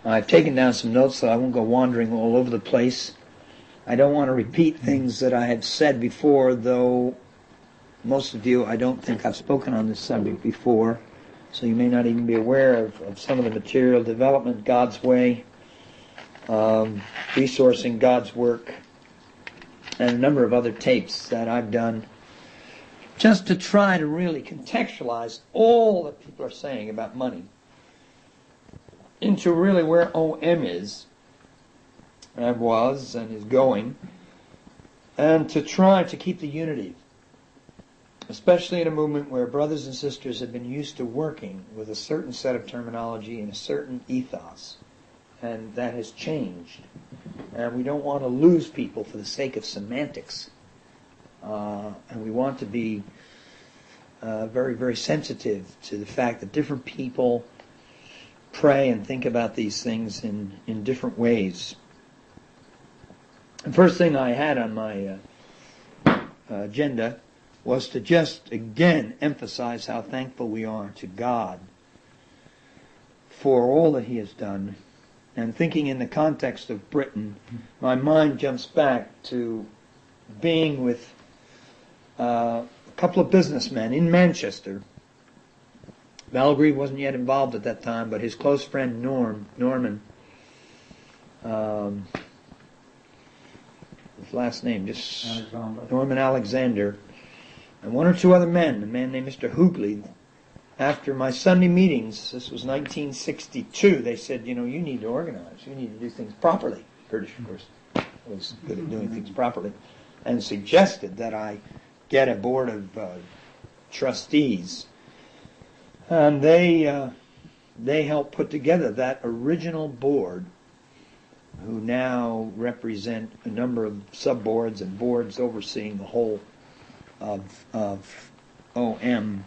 I've taken down some notes so I won't go wandering all over the place. I don't want to repeat things that I have said before, though most of you, I don't think I've spoken on this subject before, so you may not even be aware of some of the material development God's way, resourcing God's work, and a number of other tapes that I've done just to try to really contextualize all that people are saying about money into really where OM is, and was, and is going, and to try to keep the unity, especially in a movement where brothers and sisters have been used to working with a certain set of terminology and a certain ethos, and that has changed. And we don't want to lose people for the sake of semantics. And we want to be very, very sensitive to the fact that different people pray and think about these things in different ways. The first thing I had on my agenda was to just again emphasize how thankful we are to God for all that He has done. And thinking in the context of Britain, my mind jumps back to being with a couple of businessmen in Manchester. Malgrave wasn't yet involved at that time, but his close friend Norman, his last name, Norman Alexander, and one or two other men, a man named Mr. Hoogley. After my Sunday meetings, this was 1962, they said, you need to organize. You need to do things properly. British, of course, was good at doing things properly. And suggested that I get a board of trustees. And they helped put together that original board, who now represent a number of sub-boards and boards overseeing the whole of OM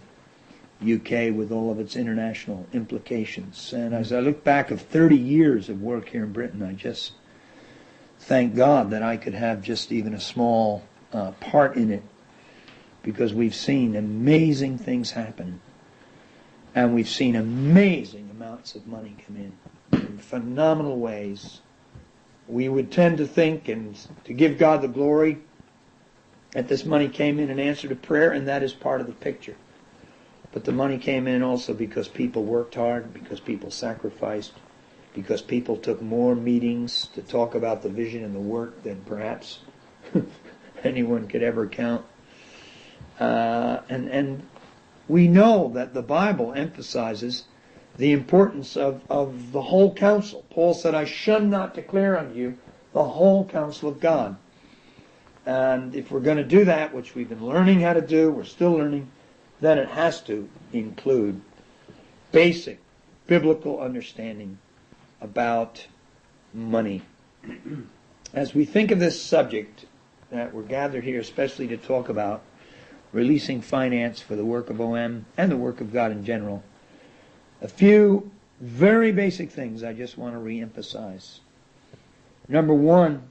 UK with all of its international implications. And as I look back of 30 years of work here in Britain, I just thank God that I could have just even a small part in it, because we've seen amazing things happen, and we've seen amazing amounts of money come in phenomenal ways. We would tend to think and to give God the glory that this money came in answer to prayer, and that is part of the picture. But the money came in also because people worked hard, because people sacrificed, because people took more meetings to talk about the vision and the work than perhaps anyone could ever count. And we know that the Bible emphasizes the importance of the whole counsel. Paul said, I shun not declare unto you the whole counsel of God. And if we're going to do that, which we've been learning how to do, we're still learning, then it has to include basic biblical understanding about money. As we think of this subject that we're gathered here especially to talk about, releasing finance for the work of OM and the work of God in general, a few very basic things I just want to re-emphasize. Number one,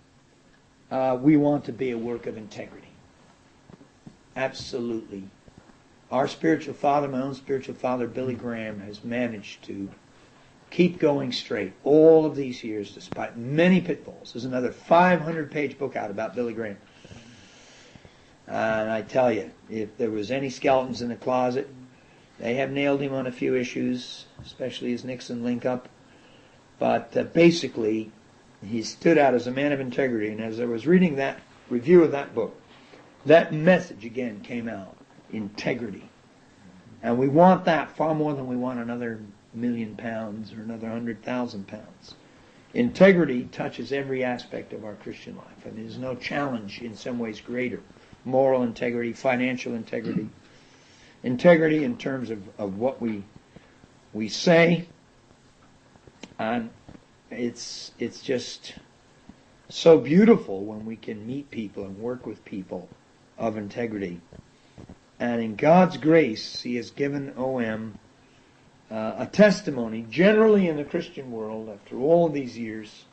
we want to be a work of integrity. Absolutely. Our spiritual father, my own spiritual father, Billy Graham, has managed to keep going straight all of these years despite many pitfalls. There's another 500-page book out about Billy Graham. And I tell you, if there was any skeletons in the closet, they have nailed him on a few issues, especially his Nixon link-up. But basically, he stood out as a man of integrity. And as I was reading that review of that book, that message again came out. Integrity. And we want that far more than we want another £1,000,000 or another 100,000 pounds. Integrity touches every aspect of our Christian life, and there's no challenge in some ways greater. Moral integrity, financial integrity, integrity in terms of what we say, and it's just so beautiful when we can meet people and work with people of integrity. And in God's grace, He has given OM a testimony, generally in the Christian world, after all of these years,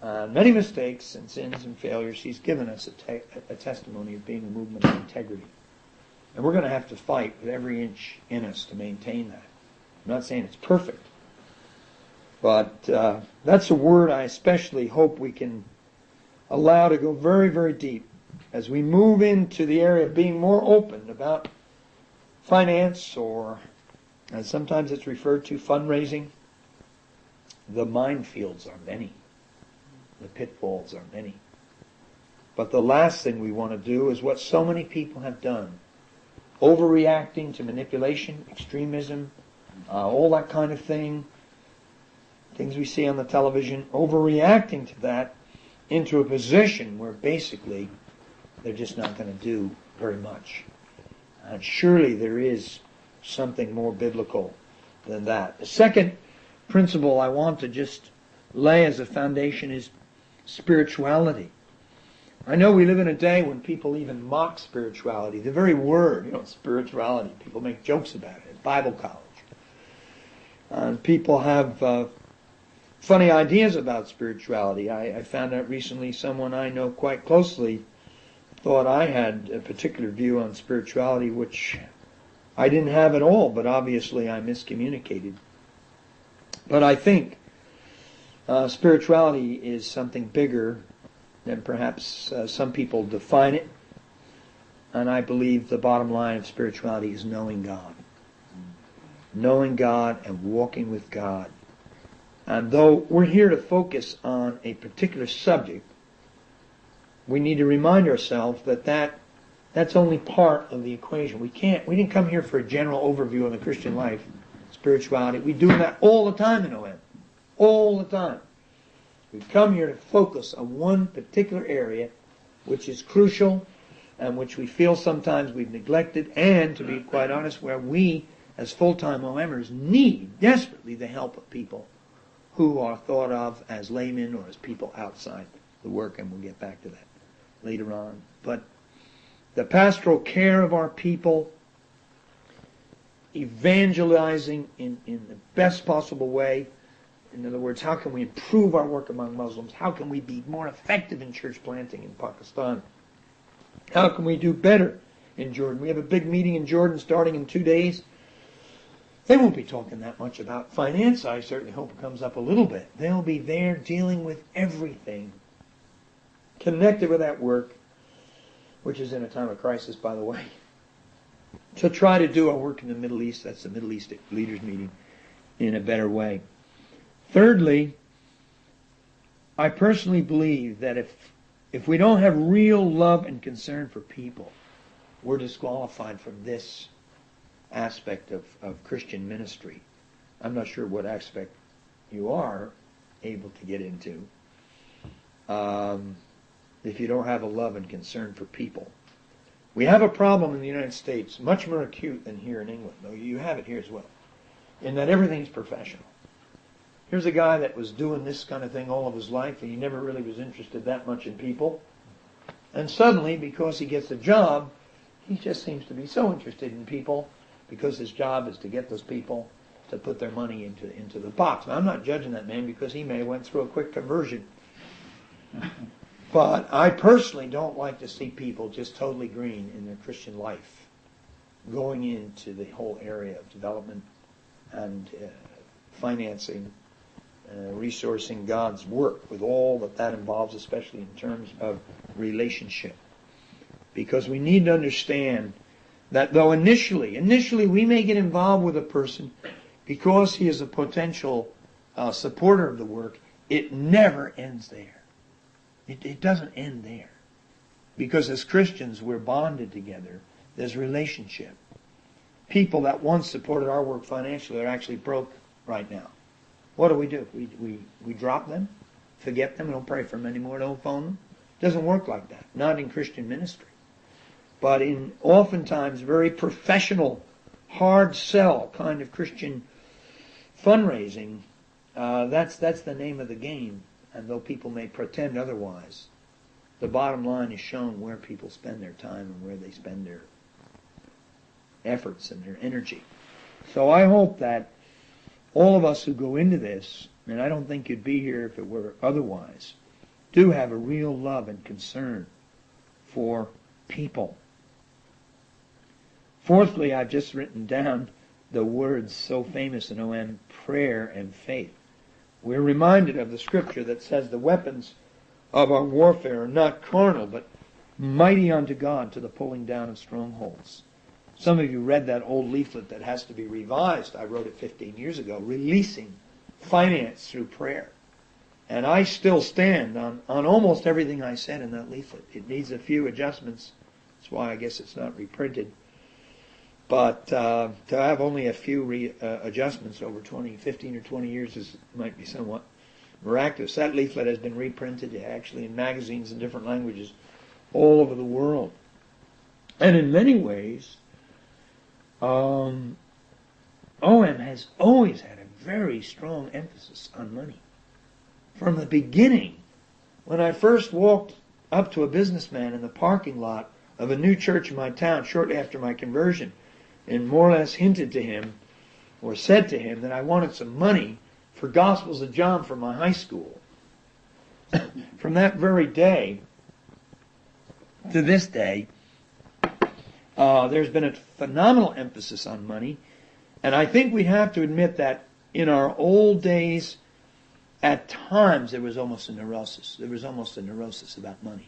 many mistakes and sins and failures, He's given us a testimony of being a movement of integrity. And we're going to have to fight with every inch in us to maintain that. I'm not saying it's perfect, But that's a word I especially hope we can allow to go very, very deep as we move into the area of being more open about finance, or as sometimes it's referred to, fundraising. The minefields are many. The pitfalls are many. But the last thing we want to do is what so many people have done. Overreacting to manipulation, extremism, all that kind of thing. Things we see on the television. Overreacting to that into a position where basically they're just not going to do very much. And surely there is something more biblical than that. The second principle I want to just lay as a foundation is spirituality. I know we live in a day when people even mock spirituality. The very word, spirituality, people make jokes about it at Bible college. And people have funny ideas about spirituality. I found out recently someone I know quite closely thought I had a particular view on spirituality which I didn't have at all, but obviously I miscommunicated. But I think spirituality is something bigger than perhaps some people define it. And I believe the bottom line of spirituality is knowing God. Knowing God and walking with God. And though we're here to focus on a particular subject, we need to remind ourselves that that's only part of the equation. We didn't come here for a general overview of the Christian life, spirituality. We do that all the time in OM. All the time. We come here to focus on one particular area which is crucial and which we feel sometimes we've neglected, and, to be quite honest, where we, as full-time OMers, need desperately the help of people who are thought of as laymen or as people outside the work, and we'll get back to that later on. But the pastoral care of our people, evangelizing in the best possible way. In other words, how can we improve our work among Muslims? How can we be more effective in church planting in Pakistan? How can we do better in Jordan? We have a big meeting in Jordan starting in 2 days. They won't be talking that much about finance. I certainly hope it comes up a little bit. They'll be there dealing with everything connected with that work, which is in a time of crisis, by the way, to try to do our work in the Middle East, that's the Middle East Leaders Meeting, in a better way. Thirdly, I personally believe that if we don't have real love and concern for people, we're disqualified from this aspect of Christian ministry. I'm not sure what aspect you are able to get into. If you don't have a love and concern for people. We have a problem in the United States, much more acute than here in England, though you have it here as well, in that everything's professional. Here's a guy that was doing this kind of thing all of his life, and he never really was interested that much in people. And suddenly, because he gets a job, he just seems to be so interested in people, because his job is to get those people to put their money into the box. Now, I'm not judging that man because he may have went through a quick conversion. But I personally don't like to see people just totally green in their Christian life, going into the whole area of development and financing, resourcing God's work with all that involves, especially in terms of relationship. Because we need to understand that though initially we may get involved with a person because he is a potential supporter of the work, it never ends there. It doesn't end there. Because as Christians, we're bonded together. There's relationship. People that once supported our work financially are actually broke right now. What do? We drop them, forget them, don't pray for them anymore, don't phone them. It doesn't work like that. Not in Christian ministry. But in oftentimes very professional, hard sell kind of Christian fundraising, that's the name of the game. And though people may pretend otherwise, the bottom line is shown where people spend their time and where they spend their efforts and their energy. So I hope that all of us who go into this, and I don't think you'd be here if it were otherwise, do have a real love and concern for people. Fourthly, I've just written down the words so famous in OM, prayer and faith. we're reminded of the scripture that says the weapons of our warfare are not carnal, but mighty unto God to the pulling down of strongholds. Some of you read that old leaflet that has to be revised. I wrote it 15 years ago, Releasing Finance Through Prayer. And I still stand on almost everything I said in that leaflet. It needs a few adjustments. That's why I guess it's not reprinted. But to have only a few adjustments over 15 or 20 years might be somewhat miraculous. That leaflet has been reprinted actually in magazines in different languages all over the world. And in many ways, OM has always had a very strong emphasis on money. From the beginning, when I first walked up to a businessman in the parking lot of a new church in my town shortly after my conversion, and more or less hinted to him, or said to him, that I wanted some money for Gospels of John for my high school. From that very day to this day, there's been a phenomenal emphasis on money, and I think we have to admit that in our old days, at times there was almost a neurosis. There was almost a neurosis about money,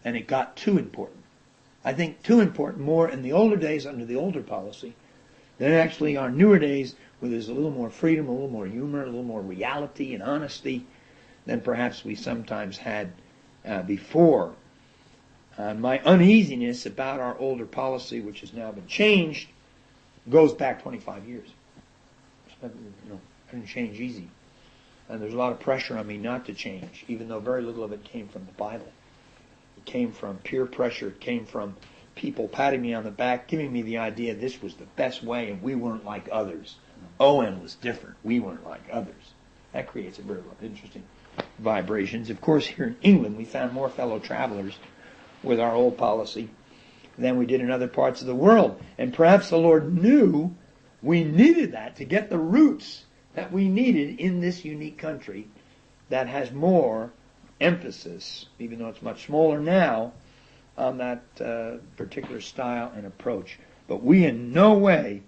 and it got too important. I think too important more in the older days under the older policy than actually our newer days where there's a little more freedom, a little more humor, a little more reality and honesty than perhaps we sometimes had before. My uneasiness about our older policy, which has now been changed, goes back 25 years. It didn't change easy. And there's a lot of pressure on me not to change, even though very little of it came from the Bible. It came from peer pressure. It came from people patting me on the back, giving me the idea this was the best way and we weren't like others. OM was different. We weren't like others. That creates a very interesting vibrations. Of course, here in England, we found more fellow travelers with our old policy than we did in other parts of the world. And perhaps the Lord knew we needed that to get the roots that we needed in this unique country that has more emphasis, even though it's much smaller now, on that particular style and approach. But we in no way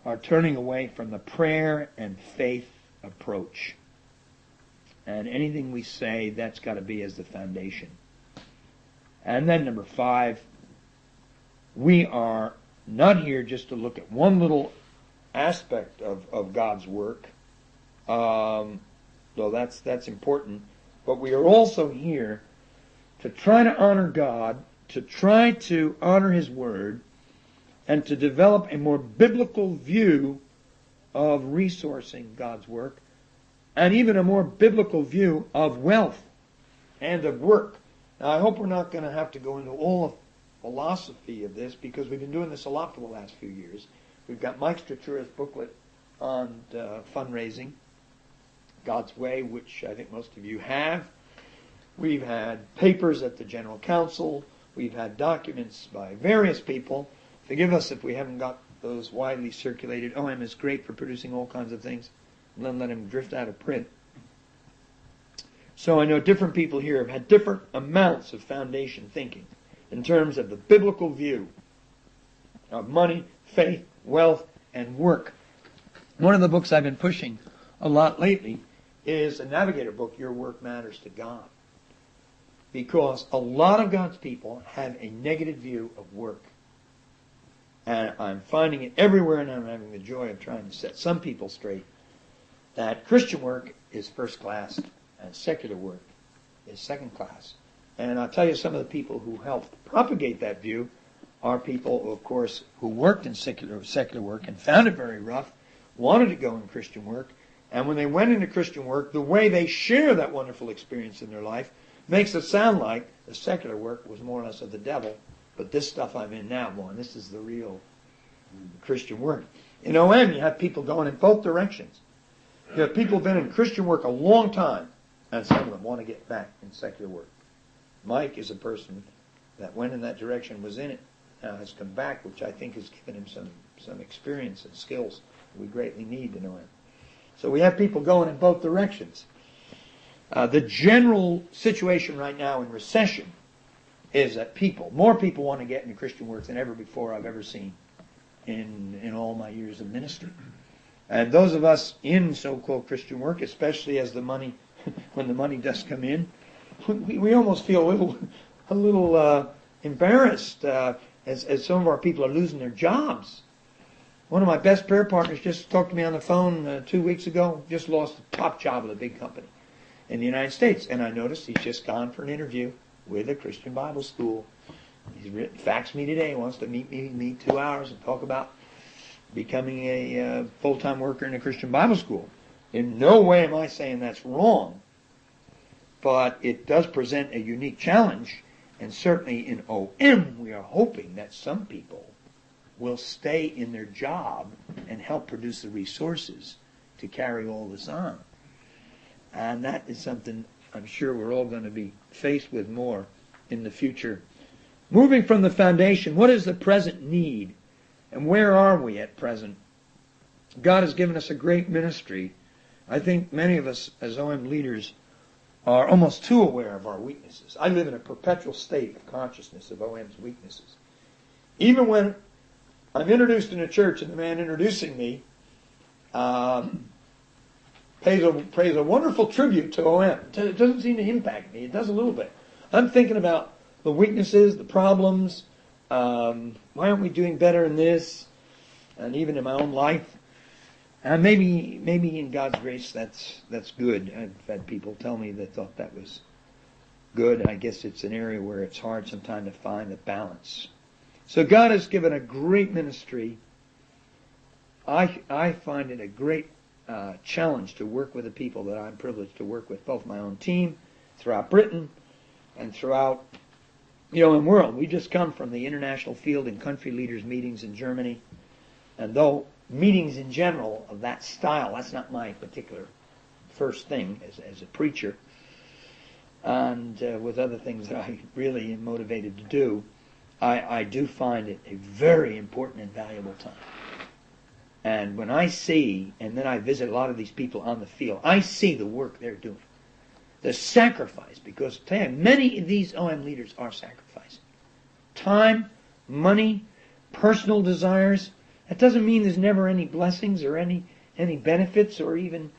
are turning away from the prayer and faith approach. And anything we say, that's got to be as the foundation. And then number 5, we are not here just to look at one little aspect of God's work, though that's important, but we are also here to try to honor God, to try to honor His Word, and to develop a more biblical view of resourcing God's work, and even a more biblical view of wealth and of work. Now, I hope we're not going to have to go into all the philosophy of this, because we've been doing this a lot for the last few years. We've got Mike Stratura's booklet on fundraising, God's Way, which I think most of you have. We've had papers at the General Council. We've had documents by various people. Forgive us if we haven't got those widely circulated. OM is great for producing all kinds of things. And then let him drift out of print. So I know different people here have had different amounts of foundation thinking in terms of the biblical view of money, faith, wealth, and work. One of the books I've been pushing a lot lately is a Navigator book, Your Work Matters to God. Because a lot of God's people have a negative view of work. And I'm finding it everywhere, and I'm having the joy of trying to set some people straight that Christian work is first class and secular work is second class. And I'll tell you, some of the people who helped propagate that view are people, of course, who worked in secular work and found it very rough, wanted to go in Christian work, and when they went into Christian work, the way they share that wonderful experience in their life makes it sound like the secular work was more or less of the devil, but this stuff I'm in now, boy, this is the real Christian work. In OM, you have people going in both directions. You have people who've been in Christian work a long time, and some of them want to get back in secular work. Mike is a person that went in that direction, was in it, now has come back, which I think has given him some experience and skills we greatly need to know him. So we have people going in both directions. The general situation right now in recession is that more people want to get into Christian work than ever before I've ever seen in all my years of ministry. And those of us in so-called Christian work, especially as the money, when the money does come in, we almost feel a little embarrassed as some of our people are losing their jobs. One of my best prayer partners just talked to me on the phone 2 weeks ago, just lost the top job at a big company in the United States. And I noticed he's just gone for an interview with a Christian Bible school. He's faxed me today, wants to meet me 2 hours and talk about becoming a full-time worker in a Christian Bible school. In no way am I saying that's wrong, but it does present a unique challenge. And certainly in OM, we are hoping that some people will stay in their job and help produce the resources to carry all this on. And that is something I'm sure we're all going to be faced with more in the future. Moving from the foundation, what is the present need? And where are we at present? God has given us a great ministry. I think many of us as OM leaders are almost too aware of our weaknesses. I live in a perpetual state of consciousness of OM's weaknesses. Even when I'm introduced in a church and the man introducing me pays a wonderful tribute to OM. It doesn't seem to impact me. It does a little bit. I'm thinking about the weaknesses, the problems. Why aren't we doing better in this? And even in my own life. And maybe in God's grace that's good. I've had people tell me they thought that was good. I guess it's an area where it's hard sometimes to find the balance. So God has given a great ministry. I find it a great challenge to work with the people that I'm privileged to work with, both my own team throughout Britain and throughout the world. We just come from the International Field and Country Leaders meetings in Germany. And though meetings in general of that style, that's not my particular first thing as a preacher, and with other things that I really am motivated to do, I do find it a very important and valuable time. And when I see, and then I visit a lot of these people on the field, I see the work they're doing. The sacrifice, because many of these OM leaders are sacrificing. Time, money, personal desires. That doesn't mean there's never any blessings or any benefits or even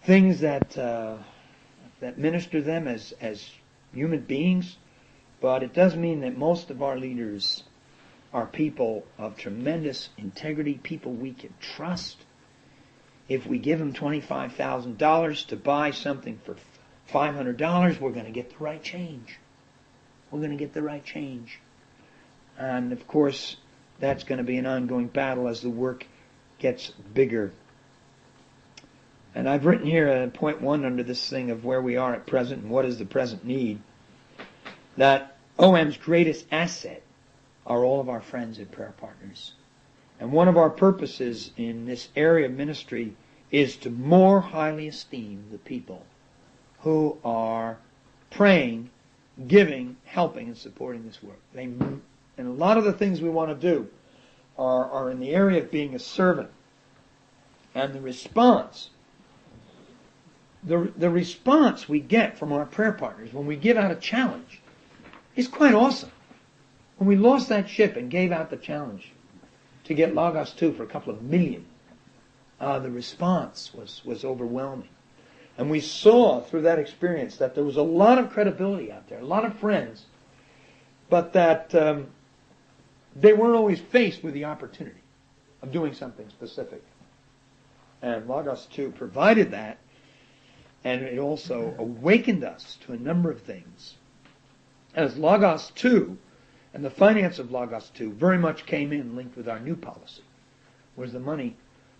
things that minister them as human beings. But it does mean that most of our leaders are people of tremendous integrity, people we can trust. If we give them $25,000 to buy something for $500, we're going to get the right change. We're going to get the right change. And of course, that's going to be an ongoing battle as the work gets bigger. And I've written here point 1 under this thing of where we are at present and what is the present need, that OM's greatest asset are all of our friends and prayer partners. And one of our purposes in this area of ministry is to more highly esteem the people who are praying, giving, helping, and supporting this work. And a lot of the things we want to do are in the area of being a servant. And the response we get from our prayer partners when we give out a challenge is quite awesome. When we lost that ship and gave out the challenge to get Logos 2 for a couple of million, the response was overwhelming. And we saw through that experience that there was a lot of credibility out there, a lot of friends, but that they weren't always faced with the opportunity of doing something specific. And Logos 2 provided that, and it also awakened us to a number of things. As Logos 2 and the finance of Logos 2 very much came in linked with our new policy, whereas the money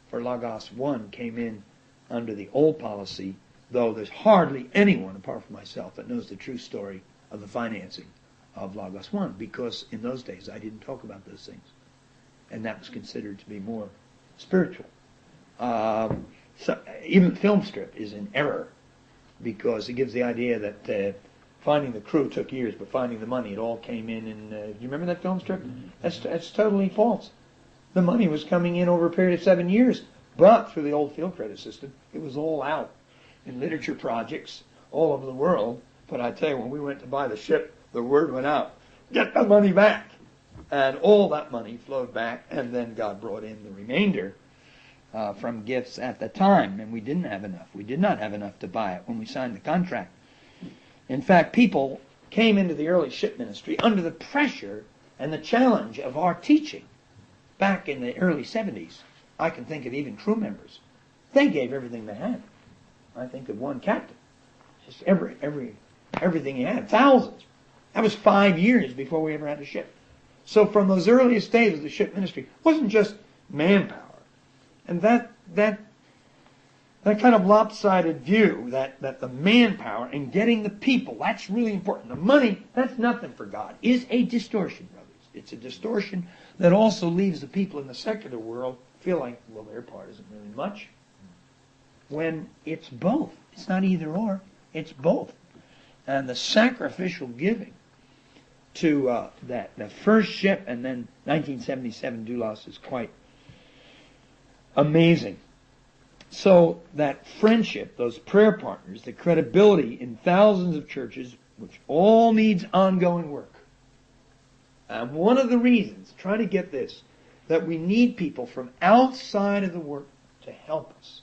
for Logos 1 came in under the old policy, though there's hardly anyone apart from myself that knows the true story of the financing of Logos 1, because in those days I didn't talk about those things, and that was considered to be more spiritual. So even the film strip is in error, because it gives the idea that finding the crew took years, but finding the money, it all came in. Do you remember that film strip? That's totally false. The money was coming in over a period of 7 years, but through the old field credit system, it was all out in literature projects all over the world. But I tell you, when we went to buy the ship, the word went out, get the money back. And all that money flowed back, and then God brought in the remainder. from gifts at the time, and we didn't have enough. We did not have enough to buy it when we signed the contract. In fact, people came into the early ship ministry under the pressure and the challenge of our teaching back in the early 70s. I can think of even crew members. They gave everything they had. I think of one captain. Just everything he had. Thousands. That was 5 years before we ever had a ship. So from those earliest days of the ship ministry, it wasn't just manpower. And that kind of lopsided view, that the manpower and getting the people, that's really important. The money, that's nothing for God, is a distortion, brothers. It's a distortion that also leaves the people in the secular world feel like, well, their part isn't really much. When it's both. It's not either or. It's both. And the sacrificial giving to the first ship and then 1977 Doulos is quite amazing. So that friendship, those prayer partners, the credibility in thousands of churches, which all needs ongoing work. And one of the reasons, try to get this, that we need people from outside of the work to help us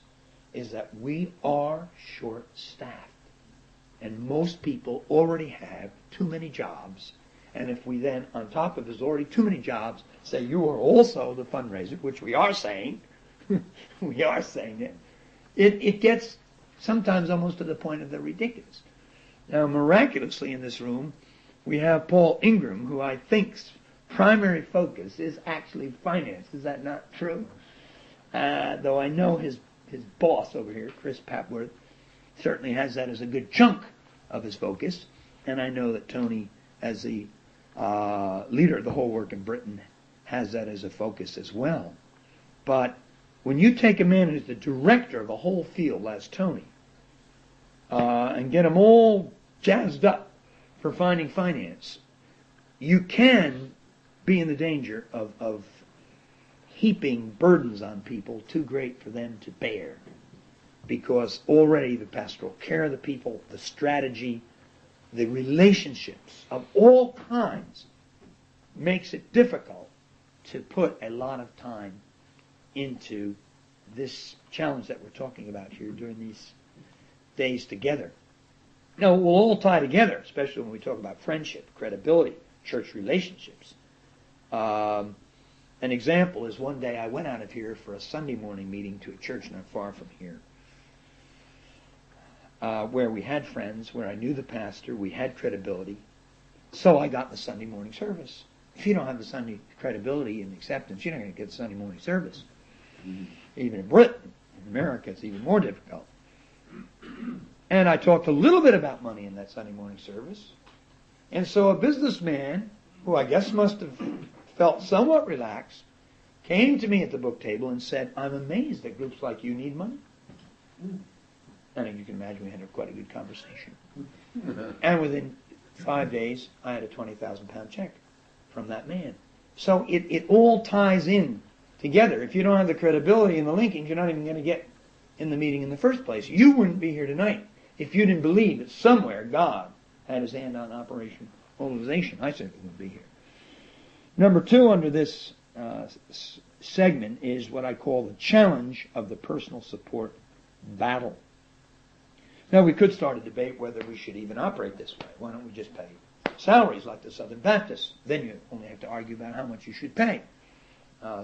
is that we are short-staffed. And most people already have too many jobs. And if we then, on top of there's already too many jobs, say you are also the fundraiser, which we are saying, we are saying it gets sometimes almost to the point of the ridiculous. Now, miraculously in this room, we have Paul Ingram, who I think's primary focus is actually finance. Is that not true? Though I know his boss over here, Chris Papworth, certainly has that as a good chunk of his focus. And I know that Tony, as the leader of the whole work in Britain, has that as a focus as well. But when you take a man who's the director of the whole field, as Tony, and get him all jazzed up for finding finance, you can be in the danger of heaping burdens on people too great for them to bear. Because already the pastoral care of the people, the strategy, the relationships of all kinds makes it difficult to put a lot of time into this challenge that we're talking about here during these days together. Now, it will all tie together, especially when we talk about friendship, credibility, church relationships. An example is one day I went out of here for a Sunday morning meeting to a church not far from here, where we had friends, where I knew the pastor, we had credibility. So I got the Sunday morning service. If you don't have the Sunday credibility and acceptance, you're not going to get the Sunday morning service. Even in Britain, in America, it's even more difficult. And I talked a little bit about money in that Sunday morning service. And so a businessman, who I guess must have felt somewhat relaxed, came to me at the book table and said, "I'm amazed that groups like you need money." And you can imagine we had quite a good conversation. And within 5 days, I had a £20,000 check from that man. So it all ties in together. If you don't have the credibility and the linkage, you're not even going to get in the meeting in the first place. You wouldn't be here tonight if you didn't believe that somewhere God had his hand on Operation Mobilization. I certainly wouldn't be here. Number 2 under this segment is what I call the challenge of the personal support battle. Now, we could start a debate whether we should even operate this way. Why don't we just pay salaries like the Southern Baptists? Then you only have to argue about how much you should pay.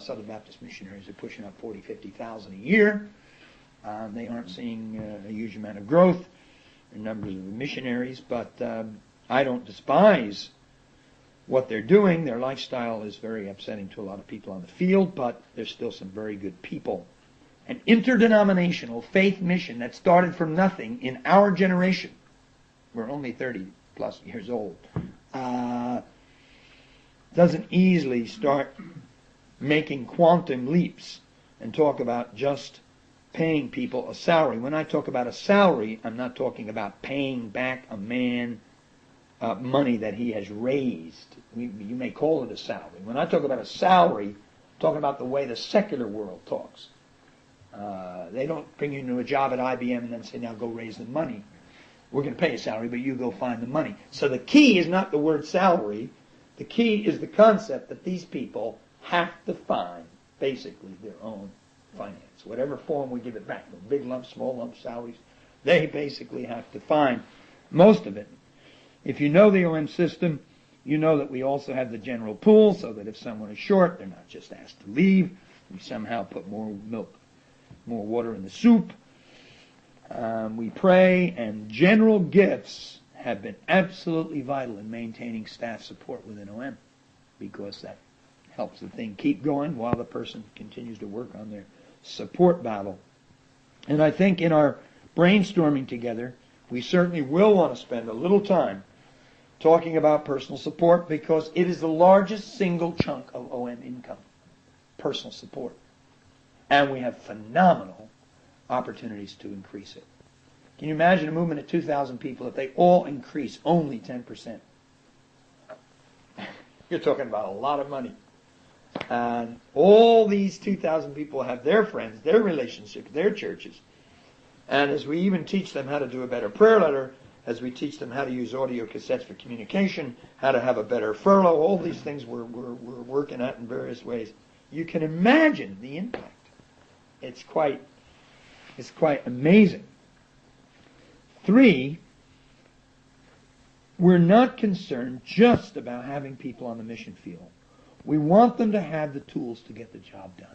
Southern Baptist missionaries are pushing up $40,000, $50,000 a year. They aren't seeing a huge amount of growth in numbers of missionaries, but I don't despise what they're doing. Their lifestyle is very upsetting to a lot of people on the field, but there's still some very good people. An interdenominational faith mission that started from nothing in our generation, we're only 30 plus years old, doesn't easily start making quantum leaps and talk about just paying people a salary. When I talk about a salary, I'm not talking about paying back a man money that he has raised. You may call it a salary. When I talk about a salary, I'm talking about the way the secular world talks. They don't bring you into a job at IBM and then say, now go raise the money. We're going to pay a salary, but you go find the money. So the key is not the word salary. The key is the concept that these people have to find, basically, their own finance. Whatever form we give it back, big lump, small lump salaries, they basically have to find most of it. If you know the OM system, you know that we also have the general pool, so that if someone is short, they're not just asked to leave. We somehow put more milk, more water in the soup. We pray, and general gifts have been absolutely vital in maintaining staff support within OM, because that helps the thing keep going while the person continues to work on their support battle. And I think in our brainstorming together, we certainly will want to spend a little time talking about personal support, because it is the largest single chunk of OM income, personal support. And we have phenomenal opportunities to increase it. Can you imagine a movement of 2,000 people if they all increase only 10%? You're talking about a lot of money. And all these 2,000 people have their friends, their relationships, their churches. And as we even teach them how to do a better prayer letter, as we teach them how to use audio cassettes for communication, how to have a better furlough, all these things we're working at in various ways. You can imagine the impact. It's quite amazing. 3, we're not concerned just about having people on the mission field. We want them to have the tools to get the job done.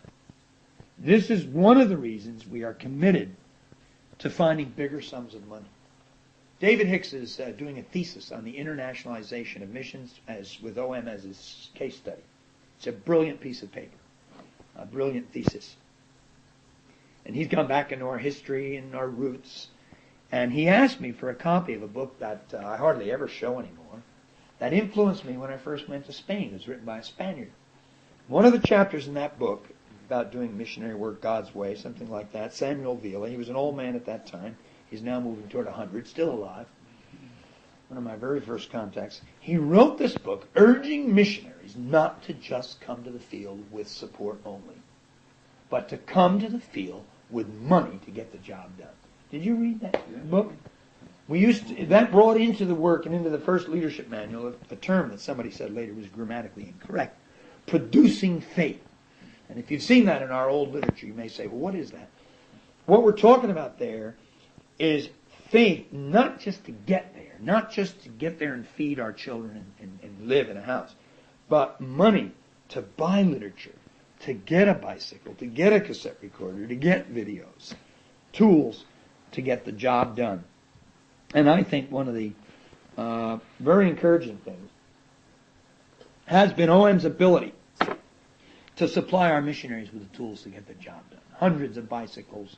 This is one of the reasons we are committed to finding bigger sums of money. David Hicks is doing a thesis on the internationalization of missions with OM as his case study. It's a brilliant piece of paper, a brilliant thesis. And he's gone back into our history and our roots. And he asked me for a copy of a book that I hardly ever show anymore, that influenced me when I first went to Spain. It was written by a Spaniard. One of the chapters in that book, about doing missionary work God's way, something like that, Samuel Vila, he was an old man at that time. He's now moving toward 100, still alive. One of my very first contacts. He wrote this book urging missionaries not to just come to the field with support only, but to come to the field with money to get the job done. Did you read that book? That brought into the work and into the first leadership manual a term that somebody said later was grammatically incorrect: producing faith. And if you've seen that in our old literature, you may say, well, what is that? What we're talking about there is faith, not just to get there, not just to get there and feed our children and live in a house, but money to buy literature, to get a bicycle, to get a cassette recorder, to get videos, tools to get the job done. And I think one of the very encouraging things has been OM's ability to supply our missionaries with the tools to get the job done. Hundreds of bicycles,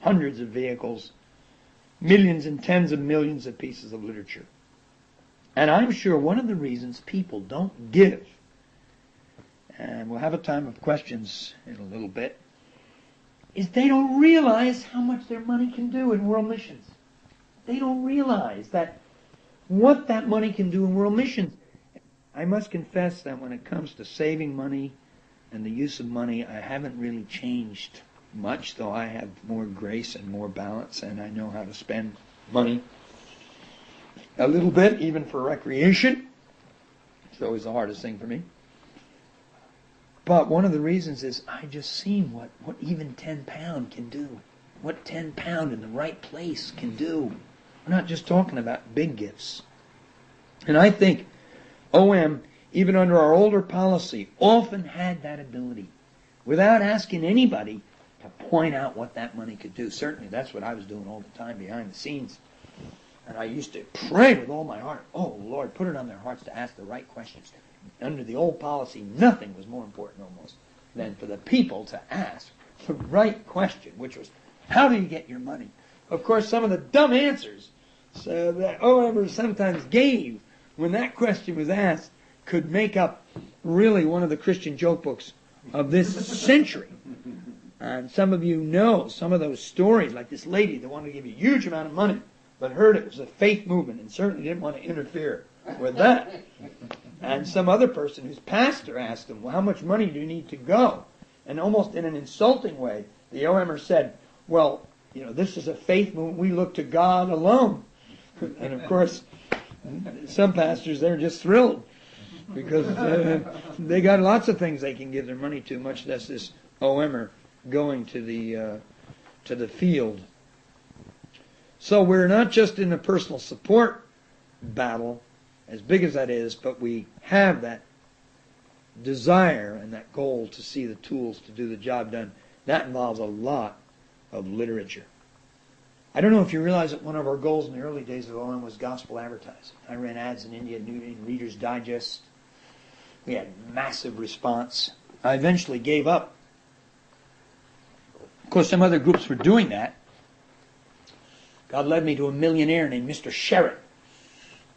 hundreds of vehicles, millions and tens of millions of pieces of literature. And I'm sure one of the reasons people don't give, and we'll have a time of questions in a little bit, is they don't realize how much their money can do in world missions. They don't realize that what that money can do in world missions. I must confess that when it comes to saving money and the use of money, I haven't really changed much, though I have more grace and more balance, and I know how to spend money a little bit, even for recreation. It's always the hardest thing for me. But one of the reasons is I just seen what even £10 can do. What £10 in the right place can do. We're not just talking about big gifts. And I think OM, even under our older policy, often had that ability without asking anybody to point out what that money could do. Certainly that's what I was doing all the time behind the scenes. And I used to pray with all my heart, oh Lord, put it on their hearts to ask the right questions. Under the old policy, nothing was more important almost than for the people to ask the right question, which was, how do you get your money? Of course, some of the dumb answers that OMers sometimes gave when that question was asked could make up really one of the Christian joke books of this century. And some of you know some of those stories, like this lady that wanted to give you a huge amount of money, but heard it was a faith movement and certainly didn't want to interfere with that. And some other person whose pastor asked him, well, how much money do you need to go? And almost in an insulting way, the OMer said, well, this is a faith movement. We look to God alone. And of course, some pastors, they're just thrilled because they got lots of things they can give their money to, much less this OMer going to the field. So we're not just in a personal support battle, as big as that is, but we have that desire and that goal to see the tools to do the job done. That involves a lot of literature. I don't know if you realize that one of our goals in the early days of OM was gospel advertising. I ran ads in India, in Reader's Digest. We had massive response. I eventually gave up. Of course, some other groups were doing that. God led me to a millionaire named Mr. Sherritt.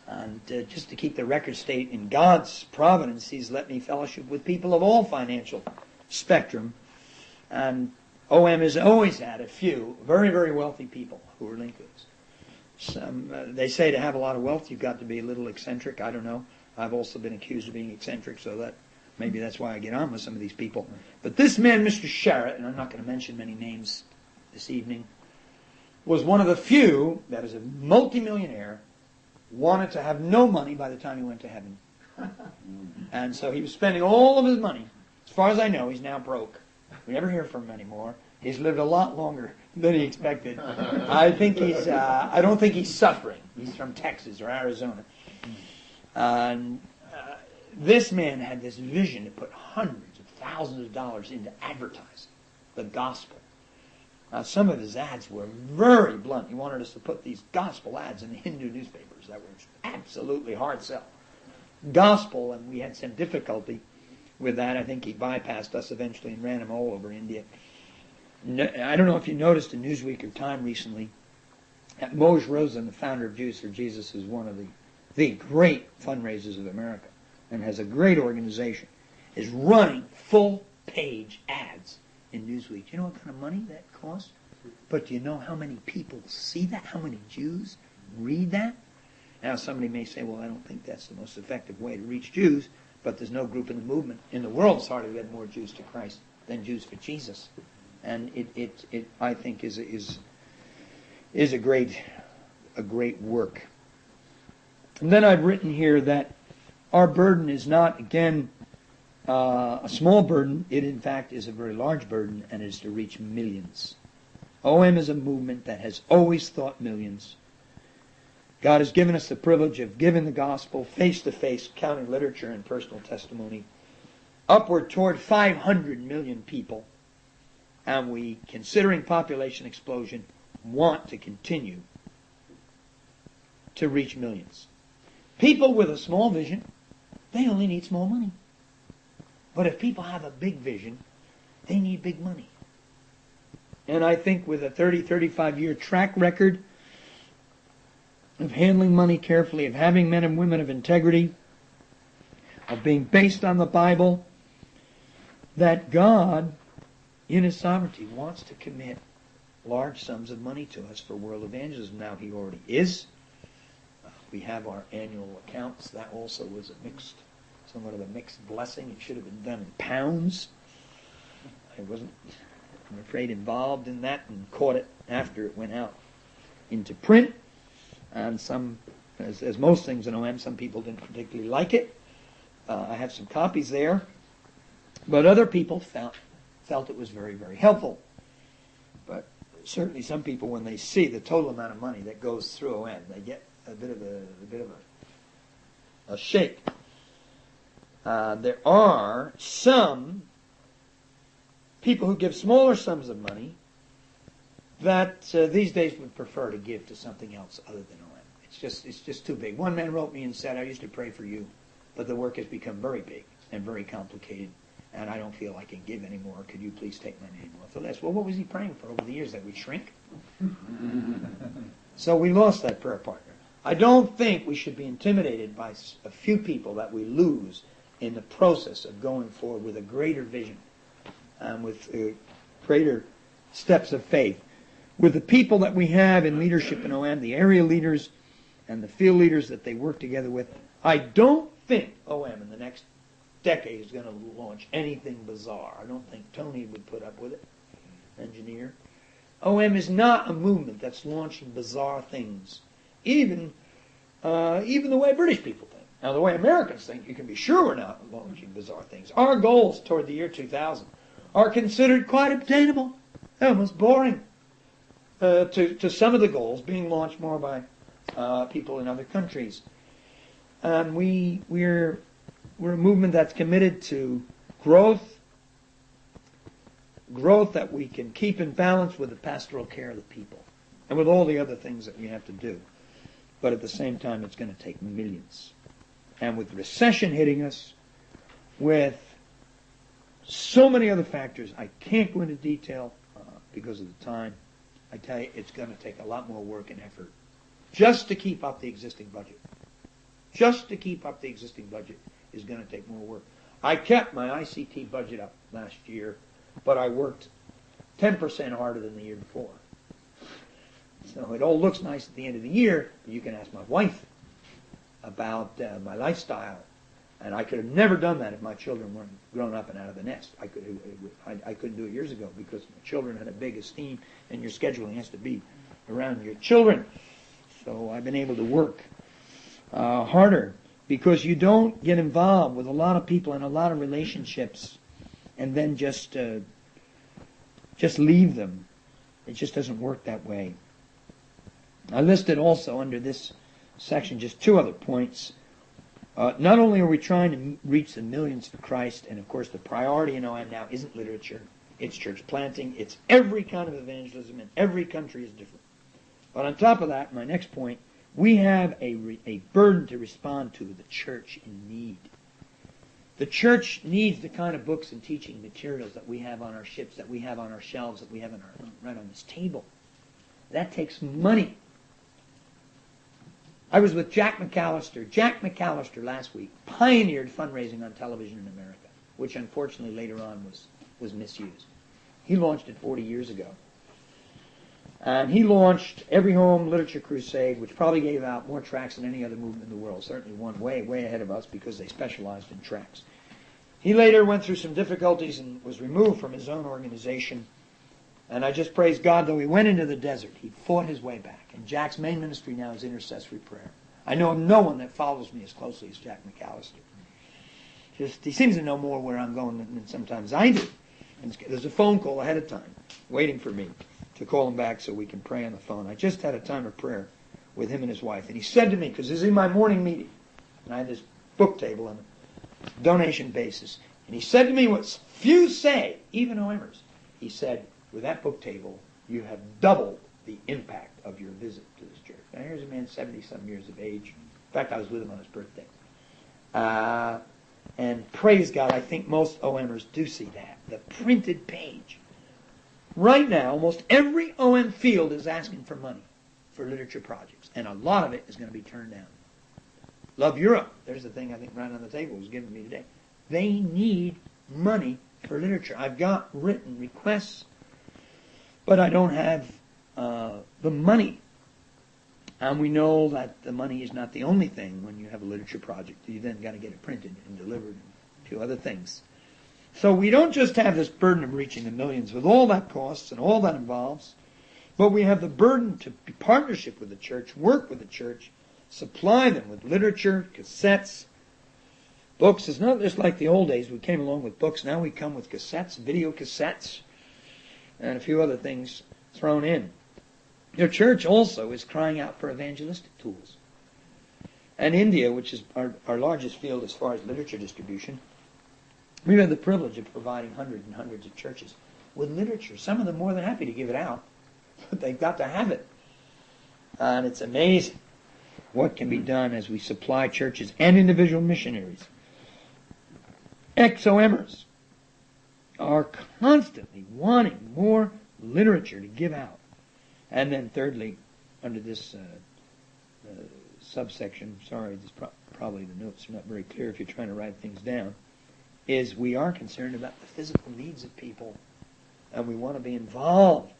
And just to keep the record straight, in God's providence, He's let me fellowship with people of all financial spectrum. And OM has always had a few very, very wealthy people who are linked with us. They say to have a lot of wealth, you've got to be a little eccentric. I don't know. I've also been accused of being eccentric, so that maybe that's why I get on with some of these people. But this man, Mr. Sherritt, and I'm not going to mention many names this evening, was one of the few that is a multimillionaire, wanted to have no money by the time he went to heaven. And so he was spending all of his money. As far as I know, he's now broke. We never hear from him anymore. He's lived a lot longer than he expected. I don't think he's suffering. He's from Texas or Arizona. And this man had this vision to put hundreds of thousands of dollars into advertising the gospel. Now, some of his ads were very blunt. He wanted us to put these gospel ads in the Hindu newspapers that were absolutely hard sell. Gospel, and we had some difficulty with that. I think he bypassed us eventually and ran them all over India. I don't know if you noticed in Newsweek or Time recently that Moshe Rosen, the founder of Jews for Jesus, is one of the great fundraisers of America and has a great organization, is running full-page ads in Newsweek. Do you know what kind of money that costs? But do you know how many people see that? How many Jews read that? Now somebody may say, well, I don't think that's the most effective way to reach Jews, but there's no group in the movement in the world that's hardly led more Jews to Christ than Jews for Jesus. And it I think is a great work. And then I've written here that our burden is not, again, a small burden. It, in fact, is a very large burden, and it is to reach millions. OM is a movement that has always thought millions. God has given us the privilege of giving the gospel face-to-face, counting literature and personal testimony, upward toward 500 million people. And we, considering population explosion, want to continue to reach millions. People with a small vision, they only need small money. But if people have a big vision, they need big money. And I think with a 30, 35-year track record of handling money carefully, of having men and women of integrity, of being based on the Bible, that God, in His sovereignty, wants to commit large sums of money to us for world evangelism. Now, He already is. We have our annual accounts. That also was somewhat of a mixed blessing. It should have been done in pounds. I wasn't, I'm afraid, involved in that and caught it after it went out into print. And some, as most things in OM, some people didn't particularly like it. I have some copies there. But other people felt it was very, very helpful. But certainly some people, when they see the total amount of money that goes through OM, they get a bit of a shake. There are some people who give smaller sums of money that these days would prefer to give to something else other than OM. It's just too big. One man wrote me and said, I used to pray for you, but the work has become very big and very complicated, and I don't feel I can give anymore. Could you please take my name off the list? Well, what was he praying for over the years? That we shrink? So we lost that prayer partner. I don't think we should be intimidated by a few people that we lose in the process of going forward with a greater vision and with greater steps of faith. With the people that we have in leadership in OM, the area leaders and the field leaders that they work together with, I don't think OM in the next decade is going to launch anything bizarre. I don't think Tony would put up with it, engineer. OM is not a movement that's launching bizarre things. Even the way British people think. Now, the way Americans think, you can be sure we're not launching bizarre things. Our goals toward the year 2000 are considered quite obtainable, almost boring, to some of the goals being launched more by people in other countries. And we're a movement that's committed to growth that we can keep in balance with the pastoral care of the people and with all the other things that we have to do. But at the same time, it's going to take millions. And with recession hitting us, with so many other factors, I can't go into detail because of the time. I tell you, it's going to take a lot more work and effort just to keep up the existing budget. Just to keep up the existing budget is going to take more work. I kept my ICT budget up last year, but I worked 10% harder than the year before. So it all looks nice at the end of the year, but you can ask my wife about my lifestyle. And I could have never done that if my children weren't grown up and out of the nest. I couldn't do it years ago because my children had a big esteem, and your scheduling has to be around your children. So I've been able to work harder because you don't get involved with a lot of people and a lot of relationships and then just leave them. It just doesn't work that way. I listed also under this section just two other points. Not only are we trying to reach the millions for Christ, and of course the priority in OM now isn't literature, it's church planting, it's every kind of evangelism, and every country is different. But on top of that, my next point, we have a burden to respond to the church in need. The church needs the kind of books and teaching materials that we have on our ships, that we have on our shelves, that we have right on this table. That takes money. I was with Jack McAllister. Jack McAllister last week pioneered fundraising on television in America, which unfortunately later on was misused. He launched it 40 years ago. And he launched Every Home Literature Crusade, which probably gave out more tracts than any other movement in the world. Certainly one way ahead of us because they specialized in tracts. He later went through some difficulties and was removed from his own organization. And I just praise God, though he went into the desert, he fought his way back. And Jack's main ministry now is intercessory prayer. I know no one that follows me as closely as Jack McAllister. He seems to know more where I'm going than sometimes I do. And there's a phone call ahead of time waiting for me to call him back so we can pray on the phone. I just had a time of prayer with him and his wife. And he said to me, because this is my morning meeting, and I had this book table on a donation basis, and he said to me what few say, even OMers. He said, with that book table, you have doubled the impact of your visit to this church. Now here's a man 70-some years of age. In fact, I was with him on his birthday. And praise God, I think most OMers do see that. The printed page. Right now, almost every OM field is asking for money for literature projects. And a lot of it is going to be turned down. Love Europe. There's the thing I think right on the table was given to me today. They need money for literature. I've got written requests, but I don't have the money. And we know that the money is not the only thing when you have a literature project. You then got to get it printed and delivered to other things. So we don't just have this burden of reaching the millions with all that costs and all that involves, but we have the burden to be partnership with the church, work with the church, supply them with literature, cassettes, books. It's not just like the old days. We came along with books. Now we come with cassettes, video cassettes, and a few other things thrown in. Your church also is crying out for evangelistic tools. And India, which is our largest field as far as literature distribution, we've had the privilege of providing hundreds and hundreds of churches with literature. Some of them more than happy to give it out, but they've got to have it. And it's amazing what can be done as we supply churches and individual missionaries. Ex-OMers are constantly wanting more literature to give out. And then thirdly, under this subsection, sorry, this probably the notes are not very clear if you're trying to write things down, is we are concerned about the physical needs of people, and we want to be involved.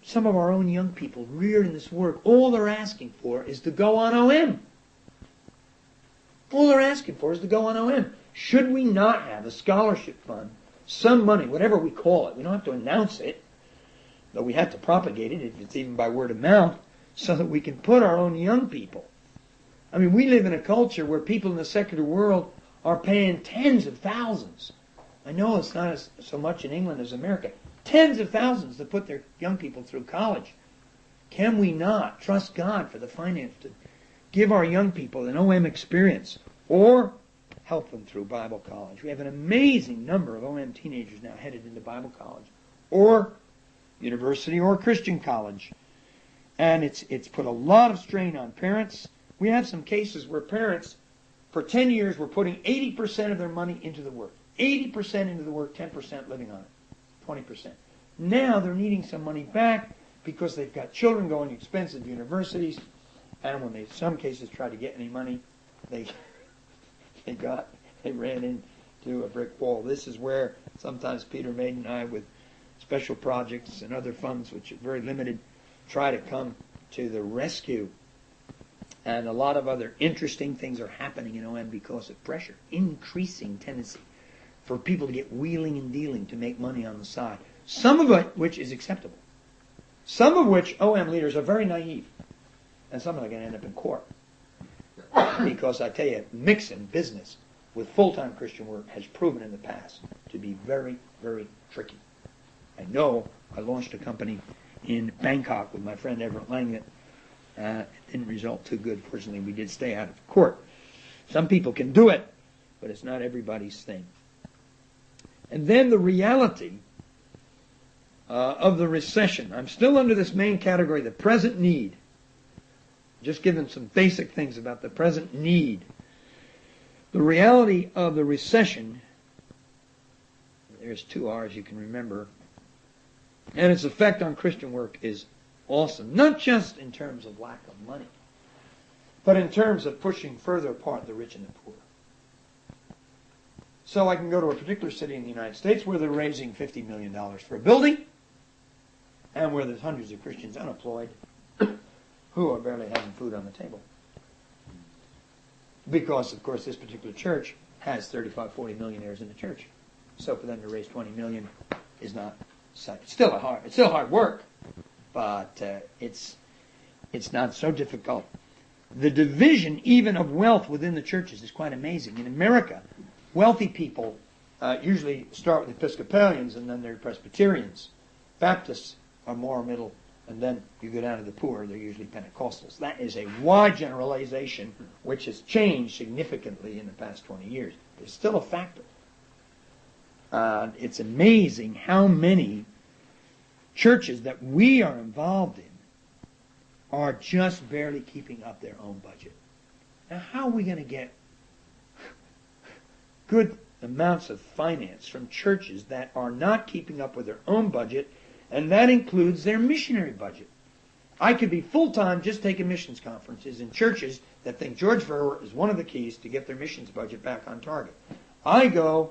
Some of our own young people reared in this work, all they're asking for is to go on OM. All they're asking for is to go on OM. Should we not have a scholarship fund, some money, whatever we call it, we don't have to announce it, though we have to propagate it, if it's even by word of mouth, so that we can put our own young people. I mean, we live in a culture where people in the secular world are paying tens of thousands I know it's not so much in England as America. Tens of thousands to put their young people through college. Can we not trust God for the finance to give our young people an OM experience or help them through Bible college? We have an amazing number of OM teenagers now headed into Bible college or university or Christian college. And it's put a lot of strain on parents. We have some cases where parents, for 10 years, were putting 80% of their money into the work. 80% into the work, 10% living on it. 20%. Now they're needing some money back because they've got children going to expensive universities, and when they, in some cases, try to get any money, they ran into a brick wall. This is where sometimes Peter Maid and I, with special projects and other funds, which are very limited, try to come to the rescue. And a lot of other interesting things are happening in OM because of pressure, increasing tendency for people to get wheeling and dealing to make money on the side. Some of it which is acceptable. Some of which OM leaders are very naive. And some of them are going to end up in court. Because I tell you, mixing business with full-time Christian work has proven in the past to be very, very tricky. I know I launched a company in Bangkok with my friend Everett Langlet. It didn't result too good. Fortunately, we did stay out of court. Some people can do it, but it's not everybody's thing. And then the reality of the recession. I'm still under this main category, the present need. Just giving some basic things about the present need. The reality of the recession, there's 2 R's you can remember, and its effect on Christian work is awesome. Not just in terms of lack of money, but in terms of pushing further apart the rich and the poor. So I can go to a particular city in the United States where they're raising $50 million for a building, and where there's hundreds of Christians unemployed who are barely having food on the table. Because, of course, this particular church has 35, 40 millionaires in the church. So for them to raise 20 million is not, it's still hard work, but it's not so difficult. The division even of wealth within the churches is quite amazing. In America, wealthy people usually start with Episcopalians and then they're Presbyterians. Baptists are more middle, and then you go down to the poor, they're usually Pentecostals. That is a wide generalization which has changed significantly in the past 20 years. It's still a factor. It's amazing how many churches that we are involved in are just barely keeping up their own budget. Now, how are we going to get good amounts of finance from churches that are not keeping up with their own budget, and that includes their missionary budget? I could be full-time just taking missions conferences in churches that think George Verwer is one of the keys to get their missions budget back on target. I go,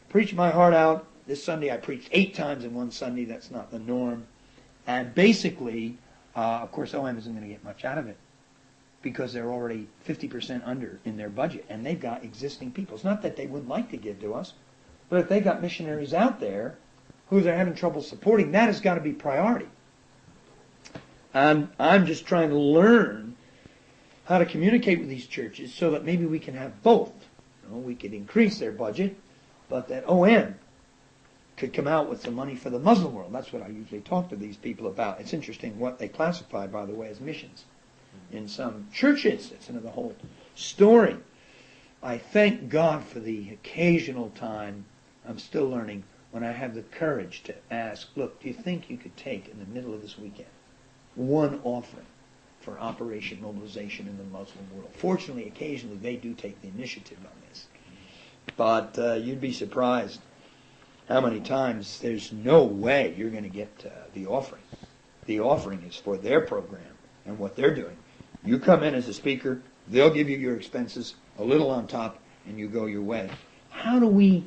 preach my heart out. This Sunday I preached 8 times in one Sunday. That's not the norm. And basically, of course, OM isn't going to get much out of it because they're already 50% under in their budget, and they've got existing people. It's not that they wouldn't like to give to us, but if they've got missionaries out there who they're having trouble supporting, that has got to be priority. And I'm just trying to learn how to communicate with these churches so that maybe we can have both. You know, we could increase their budget, but that OM could come out with some money for the Muslim world. That's what I usually talk to these people about. It's interesting what they classify, by the way, as missions in some churches. It's another whole story. I thank God for the occasional time, I'm still learning, when I have the courage to ask, look, do you think you could take in the middle of this weekend one offering for Operation Mobilization in the Muslim world? Fortunately, occasionally they do take the initiative on this. But you'd be surprised how many times there's no way you're going to get the offering. The offering is for their program and what they're doing. You come in as a speaker, they'll give you your expenses, a little on top, and you go your way. How do we,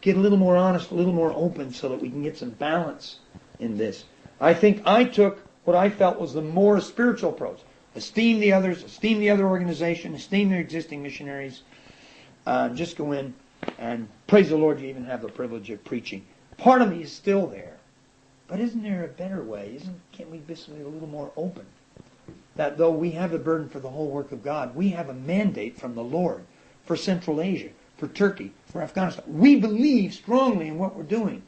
get a little more honest, a little more open so that we can get some balance in this? I think I took what I felt was the more spiritual approach. Esteem the others, esteem the other organization, esteem their existing missionaries. Just go in and praise the Lord, you even have the privilege of preaching. Part of me is still there. But isn't there a better way? Can't we be a little more open? That though we have the burden for the whole work of God, we have a mandate from the Lord for Central Asia, for Turkey, for Afghanistan. We believe strongly in what we're doing.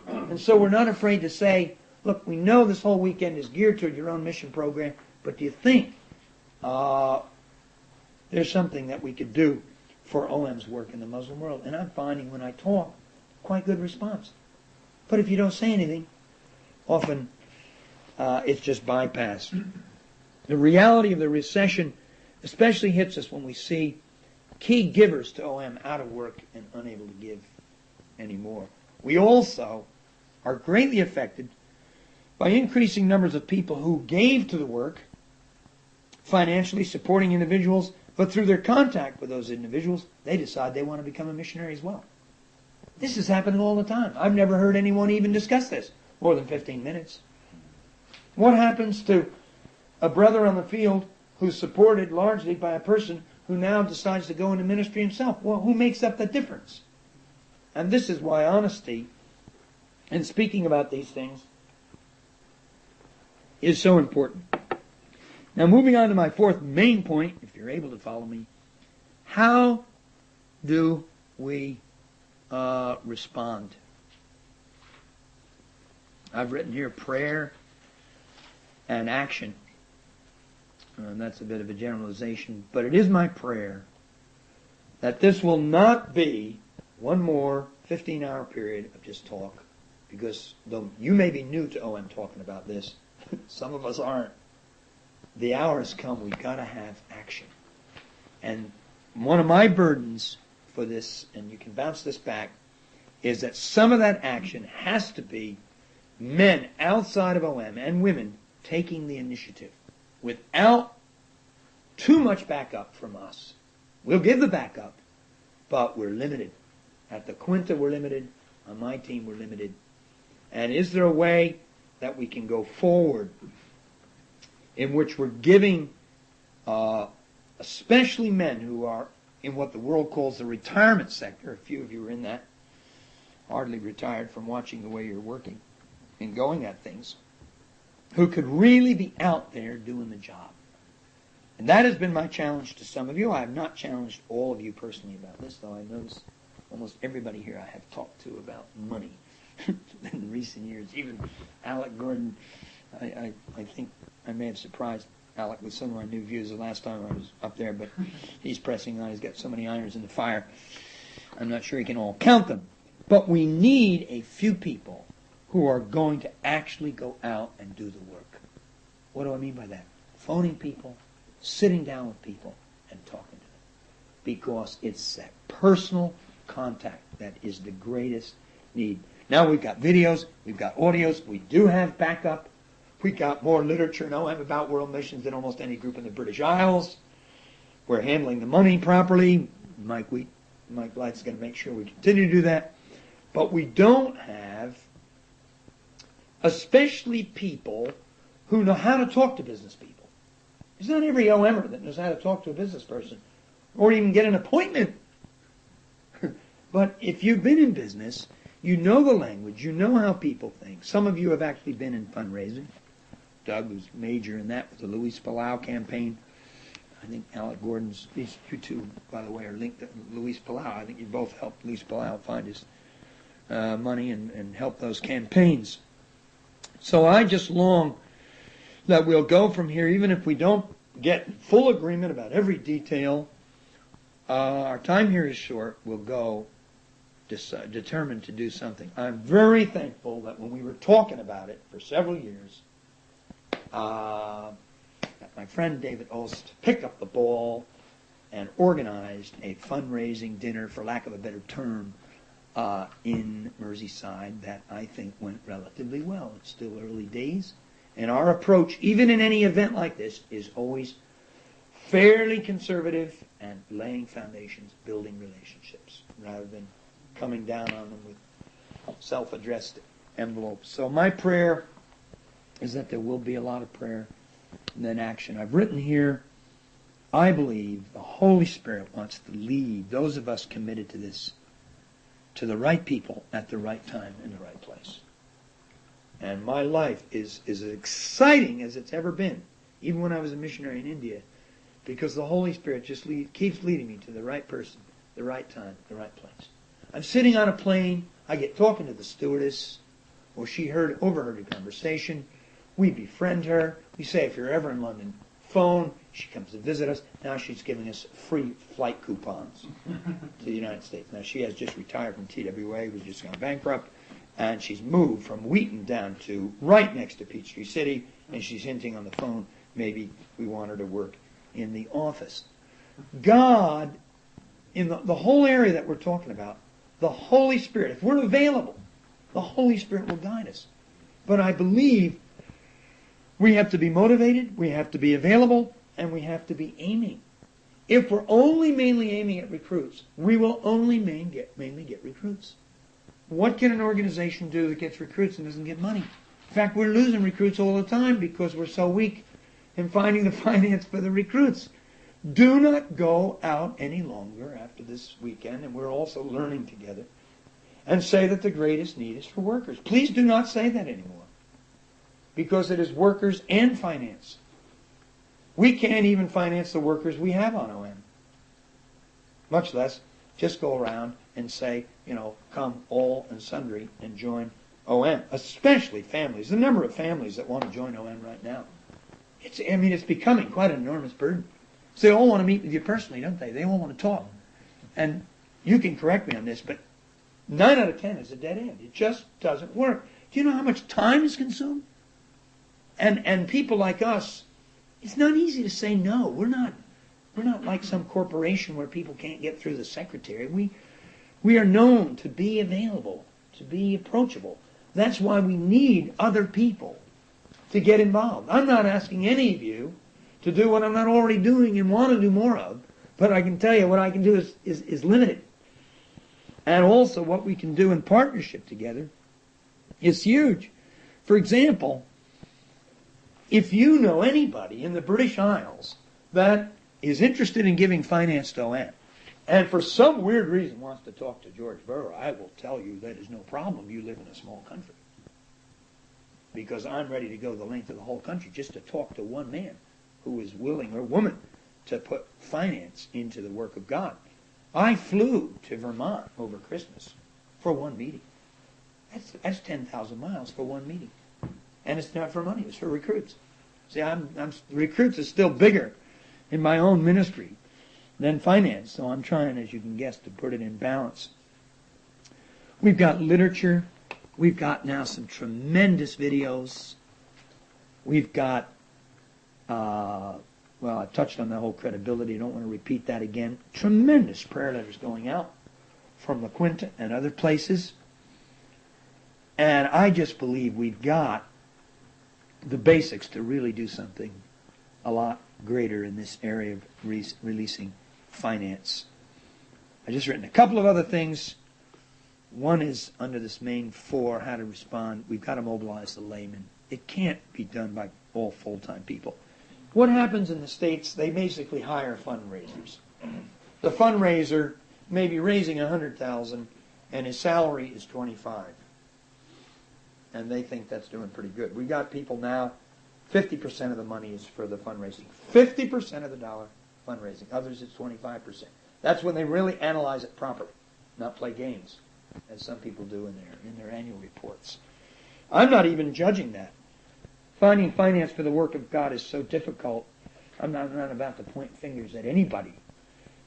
And so we're not afraid to say, look, we know this whole weekend is geared toward your own mission program, but do you think there's something that we could do for OM's work in the Muslim world? And I'm finding when I talk, quite good response. But if you don't say anything, often it's just bypassed. The reality of the recession especially hits us when we see key givers to OM out of work and unable to give anymore. We also are greatly affected by increasing numbers of people who gave to the work, financially supporting individuals, but through their contact with those individuals, they decide they want to become a missionary as well. This is happening all the time. I've never heard anyone even discuss this more than 15 minutes. What happens to a brother on the field who's supported largely by a person who now decides to go into ministry himself? Well, who makes up the difference? And this is why honesty and speaking about these things is so important. Now, moving on to my fourth main point, if you're able to follow me, how do we respond? I've written here prayer and action. And that's a bit of a generalization, but it is my prayer that this will not be one more 15-hour period of just talk, because though you may be new to OM talking about this, some of us aren't. The hour has come. We've got to have action. And one of my burdens for this, and you can bounce this back, is that some of that action has to be men outside of OM and women taking the initiative without too much backup from us. We'll give the backup, but we're limited. At the Quinta, we're limited. On my team, we're limited. And is there a way that we can go forward in which we're giving, especially men who are in what the world calls the retirement sector? A few of you are in that, hardly retired from watching the way you're working and going at things, who could really be out there doing the job. And that has been my challenge to some of you. I have not challenged all of you personally about this, though I notice almost everybody here I have talked to about money in recent years. Even Alec Gordon, I think I may have surprised Alec with some of our new views the last time I was up there, but he's pressing on. He's got so many irons in the fire. I'm not sure he can all count them. But we need a few people who are going to actually go out and do the work. What do I mean by that? Phoning people, sitting down with people, and talking to them. Because it's that personal contact that is the greatest need. Now we've got videos, we've got audios, we do have backup. We got more literature now about world missions than almost any group in the British Isles. We're handling the money properly. Mike Blight's going to make sure we continue to do that. But we don't have especially people who know how to talk to business people. It's not every OMer that knows how to talk to a business person or even get an appointment. But if you've been in business, you know the language, you know how people think. Some of you have actually been in fundraising. Doug was major in that with the Luis Palau campaign. I think Alec Gordon's, you two, by the way, are linked to Luis Palau. I think you both helped Luis Palau find his money and help those campaigns. So I just long that we'll go from here, even if we don't get full agreement about every detail. Our time here is short. We'll go determined to do something. I'm very thankful that when we were talking about it for several years, that my friend David Olst picked up the ball and organized a fundraising dinner, for lack of a better term, in Merseyside that I think went relatively well. It's still early days. And our approach, even in any event like this, is always fairly conservative and laying foundations, building relationships, rather than coming down on them with self-addressed envelopes. So my prayer is that there will be a lot of prayer and then action. I've written here, I believe the Holy Spirit wants to lead those of us committed to this to the right people at the right time in the right place. And my life is as exciting as it's ever been, even when I was a missionary in India, because the Holy Spirit just keeps leading me to the right person the right time, the right place. I'm sitting on a plane. I get talking to the stewardess, or she overheard a conversation. We befriend her. We say, if you're ever in London, phone. She comes to visit us. Now she's giving us free flight coupons to the United States. Now she has just retired from TWA, who's just gone bankrupt, and she's moved from Wheaton down to right next to Peachtree City, and she's hinting on the phone, maybe we want her to work in the office. God, in the whole area that we're talking about, the Holy Spirit, if we're available, the Holy Spirit will guide us. But I believe we have to be motivated, we have to be available, and we have to be aiming. If we're only mainly aiming at recruits, we will only mainly get recruits. What can an organization do that gets recruits and doesn't get money? In fact, we're losing recruits all the time because we're so weak in finding the finance for the recruits. Do not go out any longer after this weekend, and we're also learning together, and say that the greatest need is for workers. Please do not say that anymore, because it is workers and finance. We can't even finance the workers we have on OM, much less just go around and say, come all and sundry and join OM, especially families. The number of families that want to join OM right now, it's becoming quite an enormous burden. So they all want to meet with you personally, don't they? They all want to talk. And you can correct me on this, but 9 out of 10 is a dead end. It just doesn't work. Do you know how much time is consumed? And people like us, it's not easy to say no. We're not like some corporation where people can't get through the secretary. We are known to be available, to be approachable. That's why we need other people to get involved. I'm not asking any of you to do what I'm not already doing and want to do more of, but I can tell you what I can do is limited. And also what we can do in partnership together is huge. For example, if you know anybody in the British Isles that is interested in giving finance to OM, and for some weird reason wants to talk to George Verwer, I will tell you that is no problem. You live in a small country. Because I'm ready to go the length of the whole country just to talk to one man who is willing, or woman, to put finance into the work of God. I flew to Vermont over Christmas for one meeting. That's 10,000 miles for one meeting. And it's not for money, it's for recruits. See, recruits is still bigger in my own ministry than finance, so I'm trying, as you can guess, to put it in balance. We've got literature. We've got now some tremendous videos. We've got, I touched on the whole credibility. I don't want to repeat that again. Tremendous prayer letters going out from La Quinta and other places. And I just believe we've got the basics to really do something a lot greater in this area of releasing finance. I've just written a couple of other things. One is under this main 4, how to respond. We've got to mobilize the layman. It can't be done by all full-time people. What happens in the States, they basically hire fundraisers. The fundraiser may be raising $100,000 and his salary is $25,000. And they think that's doing pretty good. We got people now, 50% of the money is for the fundraising. 50% of the dollar fundraising. Others it's 25%. That's when they really analyze it properly, not play games, as some people do in their annual reports. I'm not even judging that. Finding finance for the work of God is so difficult. I'm not about to point fingers at anybody.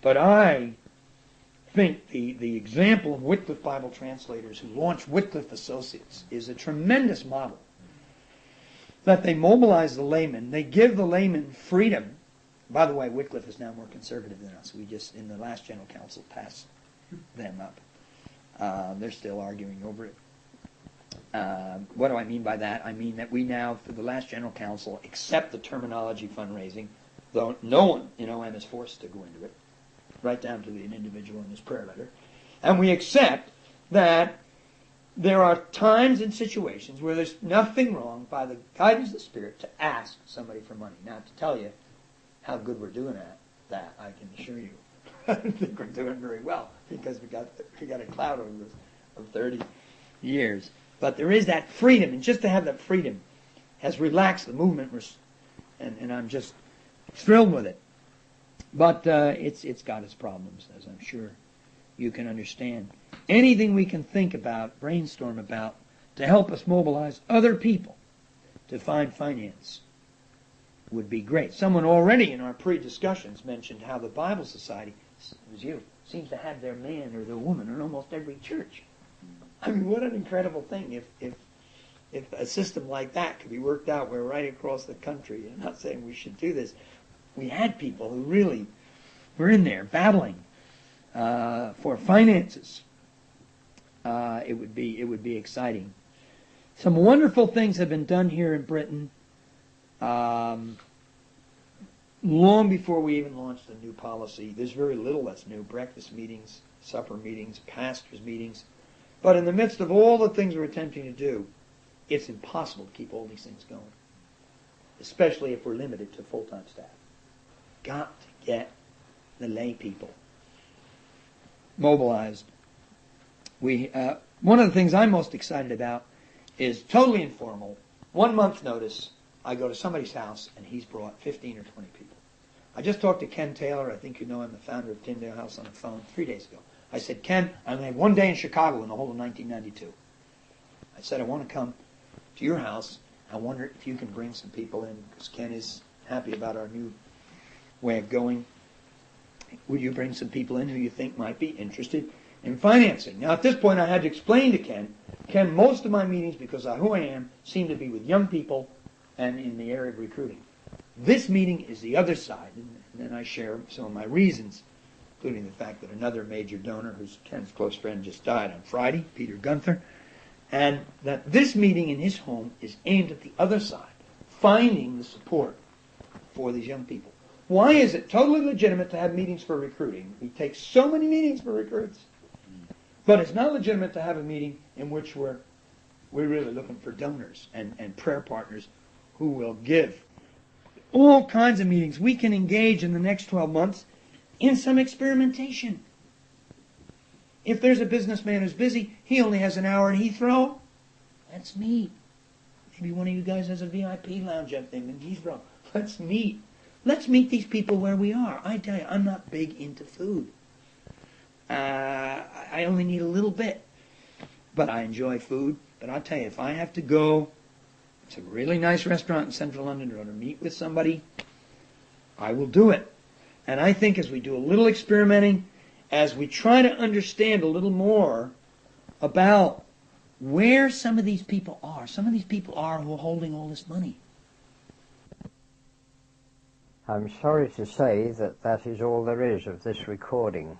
But I think the example of Wycliffe Bible translators who launched Wycliffe Associates is a tremendous model. That they mobilize the layman, they give the layman freedom. By the way, Wycliffe is now more conservative than us. We just, in the last General Council, passed them up. They're still arguing over it. What do I mean by that? I mean that we now, for the last General Council, accept the terminology fundraising, though no one in OM is forced to go into it, right down to an individual in his prayer letter. And we accept that there are times and situations where there's nothing wrong, by the guidance of the Spirit, to ask somebody for money. Now, to tell you how good we're doing at that, I can assure you, I think we're doing very well, because we got a cloud over this of 30 years. But there is that freedom, and just to have that freedom has relaxed the movement, and I'm just thrilled with it. But it's got its problems, as I'm sure you can understand. Anything we can think about, brainstorm about, to help us mobilize other people to find finance would be great. Someone already in our pre-discussions mentioned how the Bible Society, it was you, seems to have their man or their woman in almost every church. I mean, what an incredible thing if a system like that could be worked out. We're right across the country. I'm not saying we should do this. We had people who really were in there battling for finances. It would be exciting. Some wonderful things have been done here in Britain long before we even launched the new policy. There's very little that's new. Breakfast meetings, supper meetings, pastors' meetings. But in the midst of all the things we're attempting to do, it's impossible to keep all these things going, especially if we're limited to full-time staff. Got to get the lay people mobilized. One of the things I'm most excited about is totally informal. 1 month's notice, I go to somebody's house and he's brought 15 or 20 people. I just talked to Ken Taylor, I think you know him, the founder of Tyndale House, on the phone 3 days ago. I said, Ken, I'm going to have 1 day in Chicago in the whole of 1992. I said, I want to come to your house. I wonder if you can bring some people in, because Ken is happy about our new way of going. Would you bring some people in who you think might be interested in financing? Now, at this point, I had to explain to Ken, most of my meetings, because of who I am, seem to be with young people and in the area of recruiting. This meeting is the other side, and then I share some of my reasons, including the fact that another major donor, who's Ken's close friend, just died on Friday, Peter Gunther, and that this meeting in his home is aimed at the other side, finding the support for these young people. Why is it totally legitimate to have meetings for recruiting? We take so many meetings for recruits. But it's not legitimate to have a meeting in which we're really looking for donors and prayer partners who will give. All kinds of meetings. We can engage in the next 12 months in some experimentation. If there's a businessman who's busy, he only has an hour at Heathrow. Let's meet. Maybe one of you guys has a VIP lounge up there in Heathrow. Let's meet. Let's meet these people where we are. I tell you, I'm not big into food. I only need a little bit. But I enjoy food. But I'll tell you, if I have to go to a really nice restaurant in central London or to meet with somebody, I will do it. And I think as we do a little experimenting, as we try to understand a little more about where some of these people are who are holding all this money. I'm sorry to say that that is all there is of this recording.